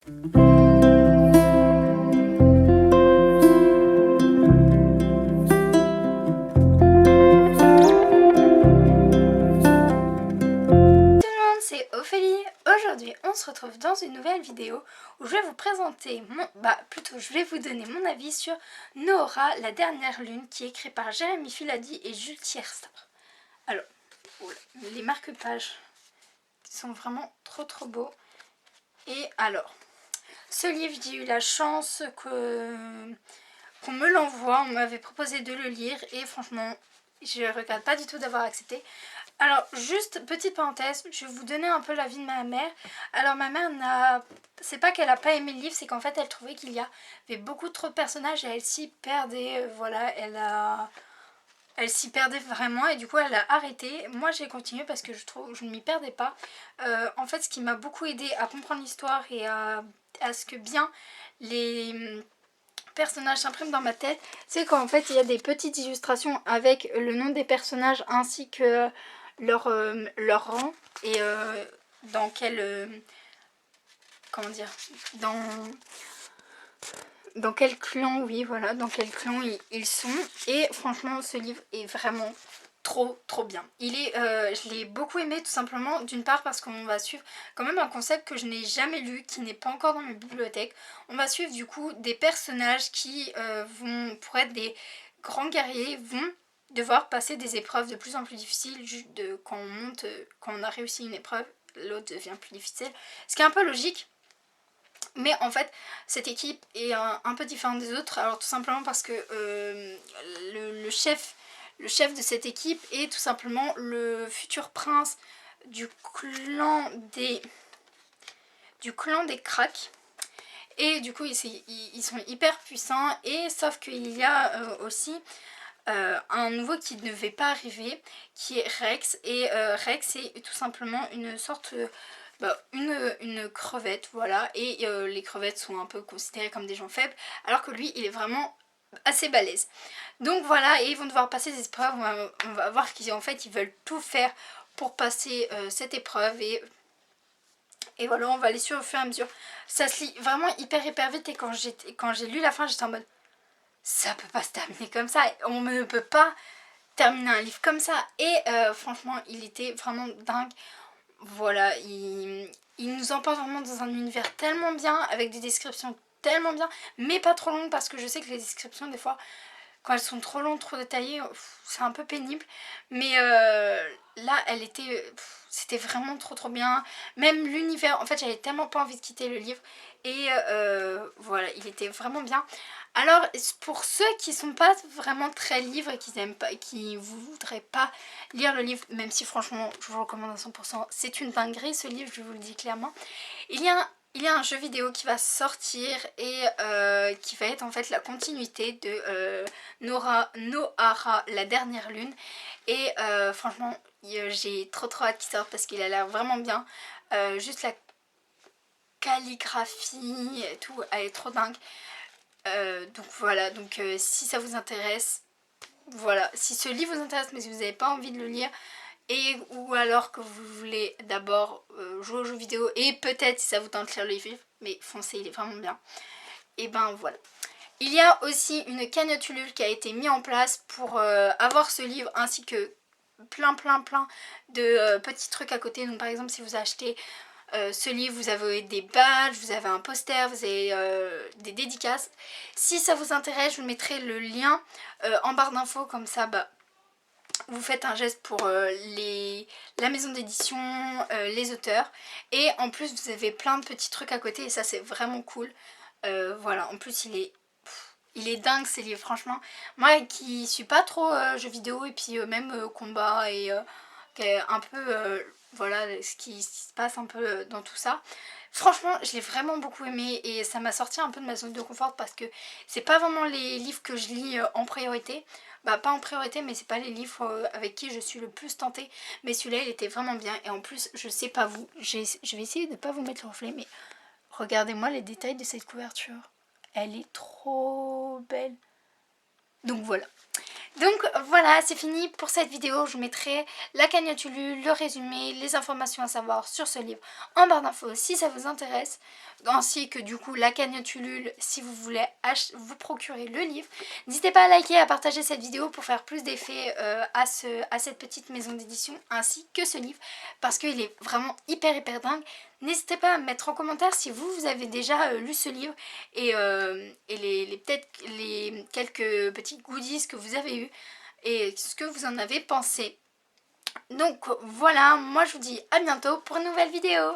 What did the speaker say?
C'est Ophélie. Aujourd'hui on se retrouve dans une nouvelle vidéo où je vais vous présenter je vais vous donner mon avis sur Noora, la dernière lune, qui est écrit par Jérémy Filadi et Jules Tierstar. Alors, les marque-pages sont vraiment trop beaux. Et alors, ce livre, j'ai eu la chance qu'on me l'envoie, on m'avait proposé de le lire et franchement je ne regrette pas du tout d'avoir accepté. Alors juste petite parenthèse, je vais vous donner un peu l'avis de ma mère. Alors ma mère c'est pas qu'elle a pas aimé le livre, c'est qu'en fait elle trouvait qu'il y avait beaucoup trop de personnages et elle s'y perdait, voilà, elle s'y perdait vraiment et du coup elle a arrêté. Moi j'ai continué parce que je ne m'y perdais pas. En fait ce qui m'a beaucoup aidé à comprendre l'histoire et à ce que bien les personnages s'impriment dans ma tête, c'est qu'en fait il y a des petites illustrations avec le nom des personnages ainsi que leur rang et dans quel comment dire, dans quel clan, oui voilà, dans quel clan ils sont. Et franchement ce livre est vraiment trop bien. Je l'ai beaucoup aimé tout simplement, d'une part parce qu'on va suivre quand même un concept que je n'ai jamais lu, qui n'est pas encore dans mes bibliothèques. On va suivre du coup des personnages qui pour être des grands guerriers, vont devoir passer des épreuves de plus en plus difficiles. Quand on a réussi une épreuve, l'autre devient plus difficile. Ce qui est un peu logique. Mais en fait, cette équipe est un peu différente des autres. Alors tout simplement parce que le chef de cette équipe est tout simplement le futur prince du clan des Cracks. Et du coup, ils sont hyper puissants. Et sauf qu'il y a aussi un nouveau qui ne devait pas arriver, qui est Rex. Et Rex est tout simplement une sorte... une crevette, voilà, et les crevettes sont un peu considérées comme des gens faibles, alors que lui il est vraiment assez balèze. Donc voilà, et ils vont devoir passer des épreuves. On va voir qu'en fait ils veulent tout faire pour passer cette épreuve, et voilà, on va aller sur au fur et à mesure. Ça se lit vraiment hyper vite, et quand j'ai lu la fin j'étais en mode ça peut pas se terminer comme ça, on ne peut pas terminer un livre comme ça. Et franchement il était vraiment dingue. Voilà, il nous emporte vraiment dans un univers tellement bien, avec des descriptions tellement bien, mais pas trop longues, parce que je sais que les descriptions des fois, quand elles sont trop longues, trop détaillées, c'est un peu pénible. Mais là, c'était vraiment trop bien. Même l'univers, en fait j'avais tellement pas envie de quitter le livre. Et voilà, il était vraiment bien. Alors pour ceux qui sont pas vraiment très livres et qui voudraient pas lire le livre, même si franchement je vous le recommande à 100%, c'est une dinguerie ce livre, je vous le dis clairement. Il y a un jeu vidéo qui va sortir et qui va être en fait la continuité de Noara, la dernière lune. Et franchement j'ai trop hâte qu'il sorte parce qu'il a l'air vraiment bien. Juste la calligraphie et tout, elle est trop dingue. Donc voilà, si ça vous intéresse, voilà, si ce livre vous intéresse mais si vous n'avez pas envie de le lire, ou alors que vous voulez d'abord jouer aux jeux vidéo et peut-être si ça vous tente lire le livre, mais foncez, il est vraiment bien. Et ben voilà. Il y a aussi une cagnotte Ulule qui a été mise en place pour avoir ce livre, ainsi que plein de petits trucs à côté. Donc par exemple si vous achetez ce livre, vous avez des badges, vous avez un poster, vous avez des dédicaces. Si ça vous intéresse, je vous mettrai le lien en barre d'infos, comme ça vous faites un geste pour la maison d'édition, les auteurs. Et en plus vous avez plein de petits trucs à côté et ça c'est vraiment cool. Voilà, en plus il est dingue ces livres, franchement. Moi qui suis pas trop jeux vidéo et puis même combat et un peu voilà ce qui se passe un peu dans tout ça. Franchement je l'ai vraiment beaucoup aimé et ça m'a sorti un peu de ma zone de confort, parce que c'est pas vraiment les livres que je lis en priorité. Bah pas en priorité, mais c'est pas les livres avec qui je suis le plus tentée. Mais celui-là il était vraiment bien. Et en plus je sais pas vous, je vais essayer de pas vous mettre le reflet, mais regardez-moi les détails de cette couverture. Elle est trop belle. Donc voilà. Donc voilà, c'est fini pour cette vidéo. Je vous mettrai la cagnotte Ulule, le résumé, les informations à savoir sur ce livre en barre d'infos si ça vous intéresse. Ainsi que du coup la cagnotte Ulule si vous voulez vous procurer le livre. N'hésitez pas à liker et à partager cette vidéo pour faire plus d'effet à cette petite maison d'édition ainsi que ce livre. Parce qu'il est vraiment hyper dingue. N'hésitez pas à me mettre en commentaire si vous avez déjà lu ce livre et peut-être les quelques petits goodies que vous avez eu et ce que vous en avez pensé. Donc voilà, moi je vous dis à bientôt pour une nouvelle vidéo.